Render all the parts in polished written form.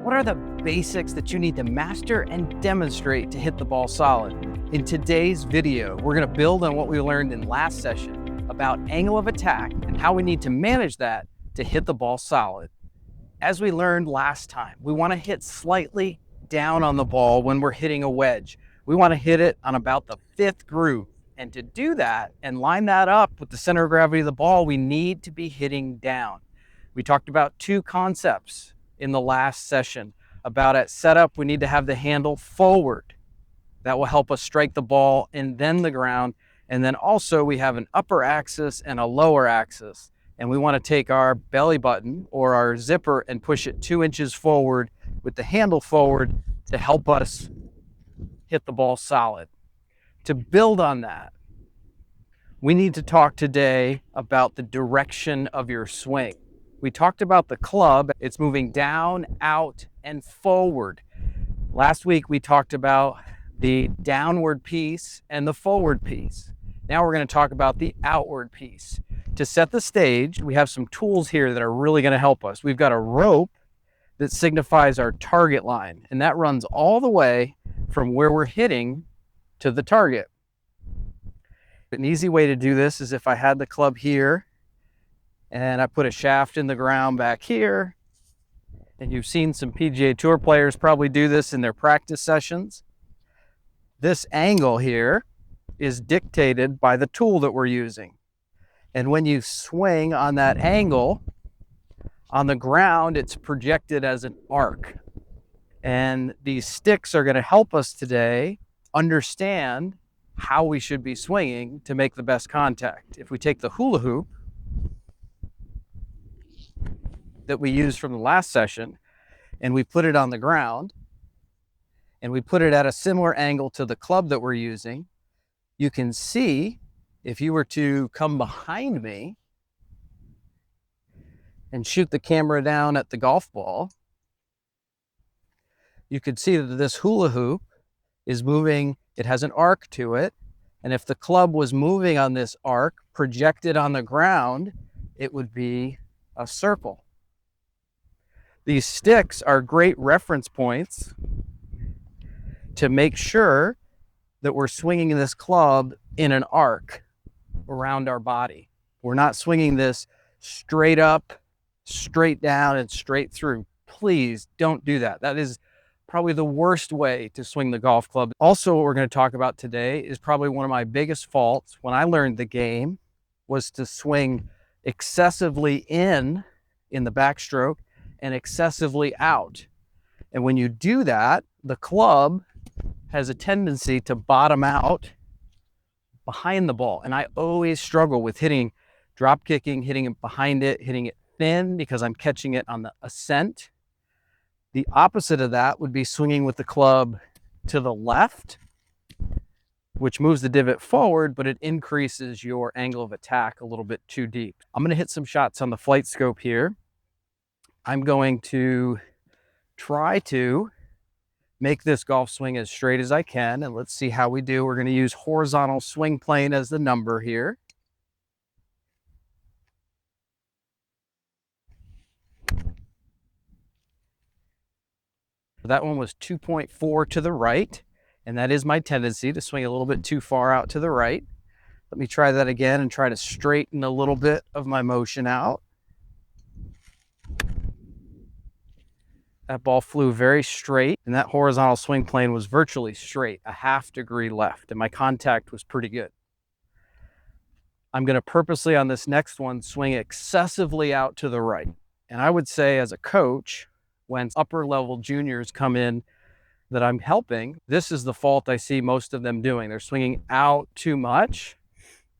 What are the basics that you need to master and demonstrate to hit the ball solid? In today's video, we're going to build on what we learned in last session about angle of attack and how we need to manage that to hit the ball solid. As we learned last time, we want to hit slightly down on the ball when we're hitting a wedge. We want to hit it on about the 5th groove. And to do that and line that up with the center of gravity of the ball, we need to be hitting down. We talked about 2 concepts in the last session. About at setup, we need to have the handle forward. That will help us strike the ball and then the ground. And then also we have an upper axis and a lower axis. And we want to take our belly button or our zipper and push it 2 inches forward with the handle forward to help us hit the ball solid. To build on that, we need to talk today about the direction of your swing. We talked about the club. It's moving down, out, and forward. Last week we talked about the downward piece and the forward piece. Now we're going to talk about the outward piece. To set the stage, we have some tools here that are really going to help us. We've got a rope that signifies our target line, and that runs all the way from where we're hitting to the target. An easy way to do this is if I had the club here and I put a shaft in the ground back here, and you've seen some PGA Tour players probably do this in their practice sessions. This angle here is dictated by the tool that we're using. And when you swing on that angle, on the ground, it's projected as an arc. And these sticks are going to help us today understand how we should be swinging to make the best contact. If we take the hula hoop that we used from the last session and we put it on the ground and we put it at a similar angle to the club that we're using, you can see if you were to come behind me and shoot the camera down at the golf ball, you could see that this hula hoop is moving. It has an arc to it. And if the club was moving on this arc projected on the ground, it would be a circle. These sticks are great reference points to make sure that we're swinging this club in an arc around our body. We're not swinging this straight up, straight down, and straight through. Please don't do that. That is probably the worst way to swing the golf club. Also, what we're going to talk about today is probably one of my biggest faults when I learned the game was to swing excessively in the backstroke and excessively out. And when you do that, the club has a tendency to bottom out behind the ball. And I always struggle with drop kicking, hitting it behind it, hitting it thin because I'm catching it on the ascent. The opposite of that would be swinging with the club to the left, which moves the divot forward, but it increases your angle of attack a little bit too deep. I'm going to hit some shots on the flight scope here. I'm going to try to make this golf swing as straight as I can, and let's see how we do. We're going to use horizontal swing plane as the number here. That one was 2.4 to the right, and that is my tendency to swing a little bit too far out to the right. Let me try that again and try to straighten a little bit of my motion out. That ball flew very straight, and that horizontal swing plane was virtually straight, a ½ degree left, and my contact was pretty good. I'm going to purposely on this next one swing excessively out to the right. And I would say as a coach, when upper level juniors come in that I'm helping, this is the fault I see most of them doing. They're swinging out too much.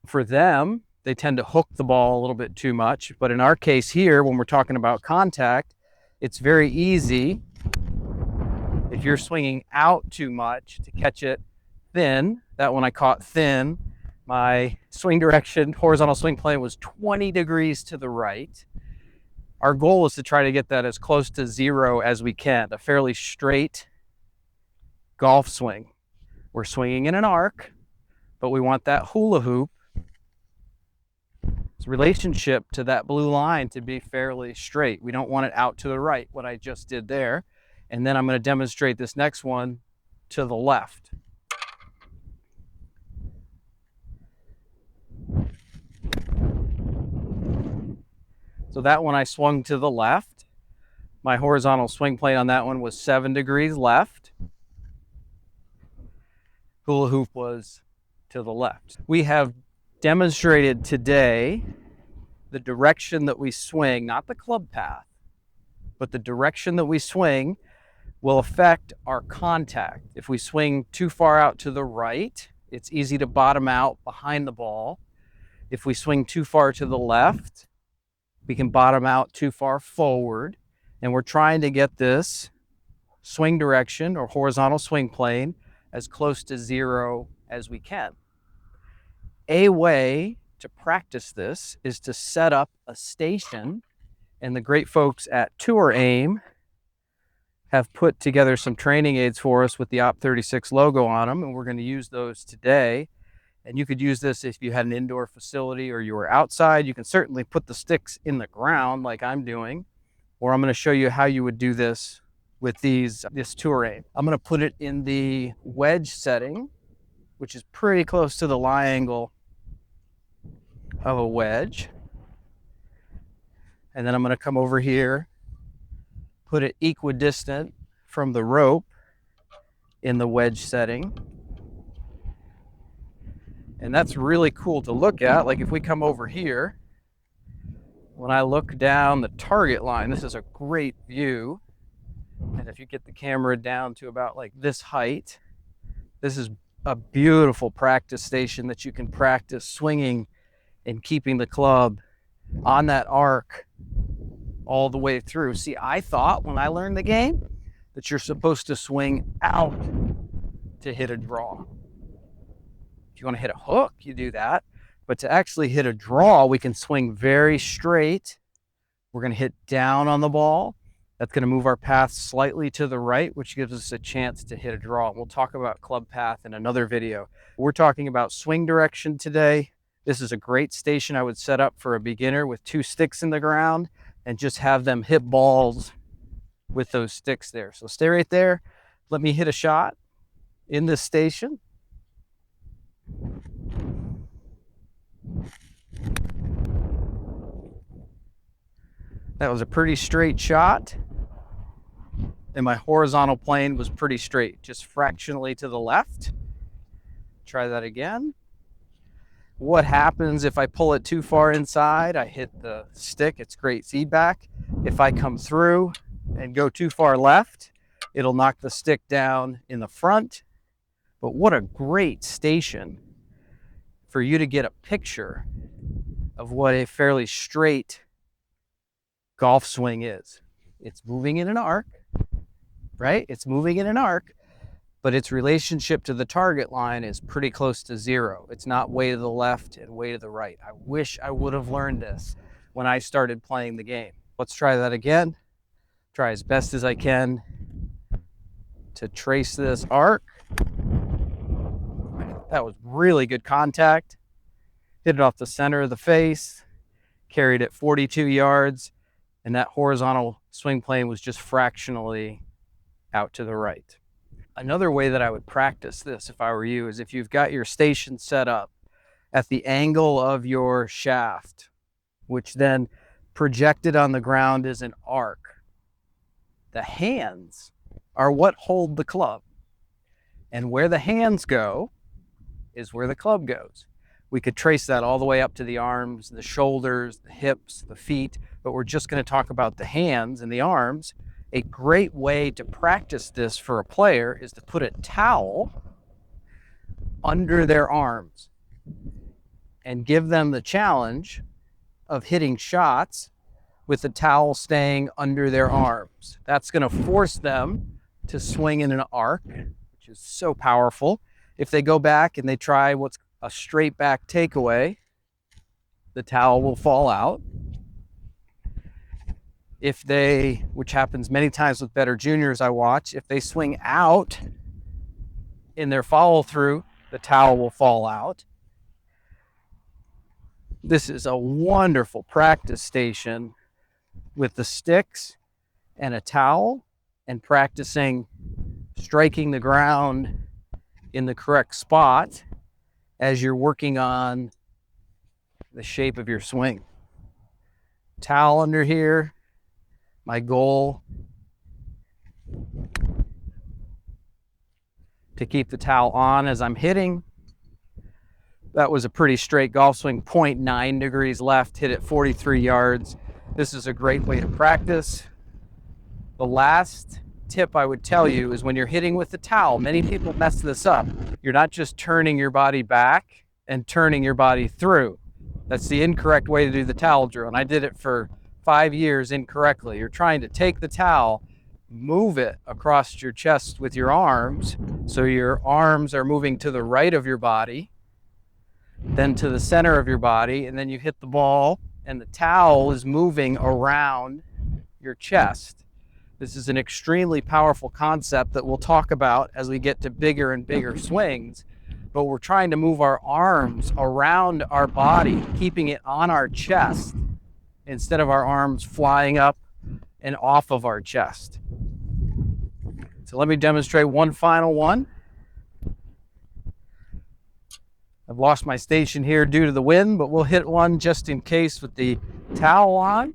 For them, they tend to hook the ball a little bit too much. But in our case here, when we're talking about contact, it's very easy if you're swinging out too much to catch it thin. That one I caught thin. My swing direction, horizontal swing plane was 20 degrees to the right. Our goal is to try to get that as close to 0 as we can, a fairly straight golf swing. We're swinging in an arc, but we want that hula hoop relationship to that blue line to be fairly straight. We don't want it out to the right, what I just did there. And then I'm going to demonstrate this next one to the left. So that one I swung to the left. My horizontal swing plane on that one was 7 degrees left. Hula hoop was to the left. We have demonstrated today the direction that we swing, not the club path, but the direction that we swing will affect our contact. If we swing too far out to the right, it's easy to bottom out behind the ball. If we swing too far to the left, we can bottom out too far forward. And we're trying to get this swing direction or horizontal swing plane as close to zero as we can. A way to practice this is to set up a station, and the great folks at Tour Aim have put together some training aids for us with the Op36 logo on them, and we're going to use those today. And you could use this if you had an indoor facility or you were outside. You can certainly put the sticks in the ground like I'm doing, or I'm going to show you how you would do this with this Tour Aim. I'm going to put it in the wedge setting, which is pretty close to the lie angle of a wedge. And then I'm going to come over here, put it equidistant from the rope in the wedge setting. And that's really cool to look at. Like if we come over here, when I look down the target line, this is a great view. And if you get the camera down to about like this height, this is a beautiful practice station that you can practice swinging and keeping the club on that arc all the way through. See, I thought when I learned the game that you're supposed to swing out to hit a draw. If you want to hit a hook, you do that. But to actually hit a draw, we can swing very straight. We're going to hit down on the ball. That's going to move our path slightly to the right, which gives us a chance to hit a draw. We'll talk about club path in another video. We're talking about swing direction today. This is a great station I would set up for a beginner with 2 sticks in the ground and just have them hit balls with those sticks there. So stay right there. Let me hit a shot in this station. That was a pretty straight shot. And my horizontal plane was pretty straight, just fractionally to the left. Try that again. What happens if I pull it too far inside? I hit the stick, it's great feedback. If I come through and go too far left, it'll knock the stick down in the front. But what a great station for you to get a picture of what a fairly straight golf swing is. It's moving in an arc, right? It's moving in an arc, but its relationship to the target line is pretty close to zero. It's not way to the left and way to the right. I wish I would have learned this when I started playing the game. Let's try that again. Try as best as I can to trace this arc. That was really good contact. Hit it off the center of the face, carried it 42 yards, and that horizontal swing plane was just fractionally out to the right. Another way that I would practice this if I were you is if you've got your station set up at the angle of your shaft, which then projected on the ground is an arc. The hands are what hold the club. And where the hands go is where the club goes. We could trace that all the way up to the arms, the shoulders, the hips, the feet, but we're just going to talk about the hands and the arms. A great way to practice this for a player is to put a towel under their arms and give them the challenge of hitting shots with the towel staying under their arms. That's going to force them to swing in an arc, which is so powerful. If they go back and they try what's a straight back takeaway, the towel will fall out. If they, which happens many times with better juniors I watch, if they swing out in their follow through, the towel will fall out. This is a wonderful practice station with the sticks and a towel and practicing striking the ground in the correct spot as you're working on the shape of your swing. Towel under here. My goal to keep the towel on as I'm hitting. That was a pretty straight golf swing, 0.9 degrees left, hit it 43 yards. This is a great way to practice. The last tip I would tell you is when you're hitting with the towel, many people mess this up. You're not just turning your body back and turning your body through. That's the incorrect way to do the towel drill, and I did it for 5 years incorrectly. You're trying to take the towel, move it across your chest with your arms, so your arms are moving to the right of your body, then to the center of your body, and then you hit the ball, and the towel is moving around your chest. This is an extremely powerful concept that we'll talk about as we get to bigger and bigger swings, but we're trying to move our arms around our body, keeping it on our chest instead of our arms flying up and off of our chest. So let me demonstrate one final one. I've lost my station here due to the wind, but we'll hit one just in case with the towel on.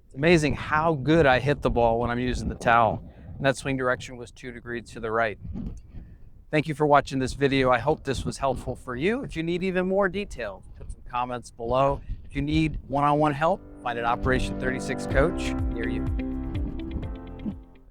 It's amazing how good I hit the ball when I'm using the towel. And that swing direction was 2 degrees to the right. Thank you for watching this video. I hope this was helpful for you. If you need even more details, put some comments below. If you need one-on-one help, find an Operation 36 coach near you.